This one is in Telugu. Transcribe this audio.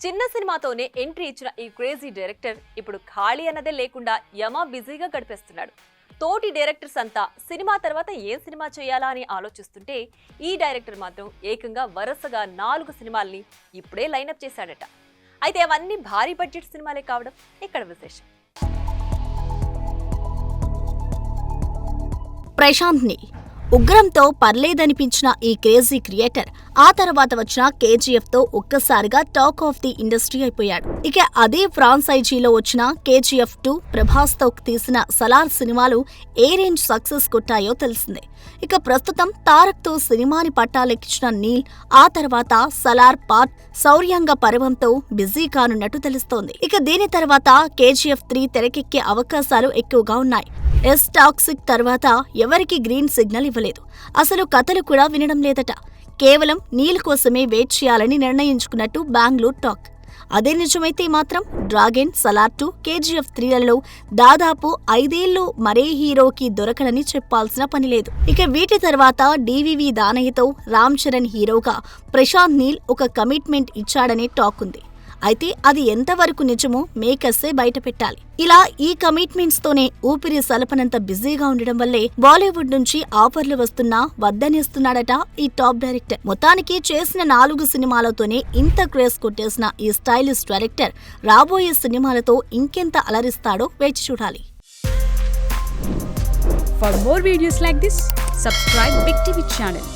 చిన్న సినిమాతోనే ఎంట్రీ ఇచ్చిన ఈ క్రేజీ డైరెక్టర్ ఇప్పుడు ఖాళీ అన్నదే లేకుండా యమా బిజీగా గడిపేస్తున్నాడు. తోటి డైరెక్టర్స్ అంతా సినిమా తర్వాత ఏ సినిమా చేయాలా అని ఆలోచిస్తుంటే ఈ డైరెక్టర్ మాత్రం ఏకంగా వరుసగా 4 సినిమాల్ని ఇప్పుడే లైనప్ చేశాడట. అయితే అవన్నీ భారీ బడ్జెట్ సినిమాలే కావడం ఇక్కడ విశేషం. ప్రశాంత్ నీల్ ఉగ్రంతో పర్లేదనిపించిన ఈ క్రేజీ క్రియేటర్ ఆ తర్వాత వచ్చిన కేజీఎఫ్ తో ఒక్కసారిగా టాక్ ఆఫ్ ది ఇండస్ట్రీ అయిపోయాడు. ఇక అదే ఫ్రాంచైజీలో వచ్చిన కేజీఎఫ్ 2 ప్రభాస్ తో తీసిన సలార్ సినిమాలు ఏ రేంజ్ సక్సెస్ కొట్టాయో తెలిసిందే. ఇక ప్రస్తుతం తారక్ తో సినిమాని పట్టాలెక్కించిన నీల్ ఆ తర్వాత సలార్ పార్ట్ శౌర్యంగ పర్వంతో బిజీ కానున్నట్టు తెలుస్తోంది. ఇక దీని తర్వాత కేజీఎఫ్ 3 తెరకెక్కే అవకాశాలు ఎక్కువగా ఉన్నాయి. ఎస్ టాక్సిక్ తర్వాత ఎవరికి గ్రీన్ సిగ్నల్ ఇవ్వలేదు. అసలు కథలు కూడా వినడం లేదట. కేవలం నీల్ కోసమే వెయిట్ చేయాలని నిర్ణయించుకున్నట్టు బెంగళూరు టాక్. అదే నిజమైతే మాత్రం డ్రాగన్, సలార్ 2, కేజీఎఫ్ 3లలో దాదాపు 5 ఏళ్లు మరే హీరోకి దొరకనని చెప్పాల్సిన పనిలేదు. ఇక వీటి తర్వాత డివివి దానయ్యతో రామ్ చరణ్ హీరోగా ప్రశాంత్ నీల్ ఒక కమిట్మెంట్ ఇచ్చాడనే టాక్ ఉంది. అయితే అది ఎంతవరకు నిజమో మేకర్సే బయట పెట్టాలి. ఇలా ఈ కమిట్మెంట్స్ తోనే ఊపిరి సలపనంత బిజీగా ఉండడం వల్లే బాలీవుడ్ నుంచి ఆఫర్లు వస్తున్నా వద్దనేస్తున్నాడట ఈ టాప్ డైరెక్టర్. మొత్తానికి చేసిన 4 సినిమాలతోనే ఇంత క్రేజ్ కొట్టేసిన ఈ స్టైలిష్ డైరెక్టర్ రాబోయే సినిమాలతో ఇంకెంత అలరిస్తాడో వేచి చూడాలి. For more videos like this, subscribe Big TV channel.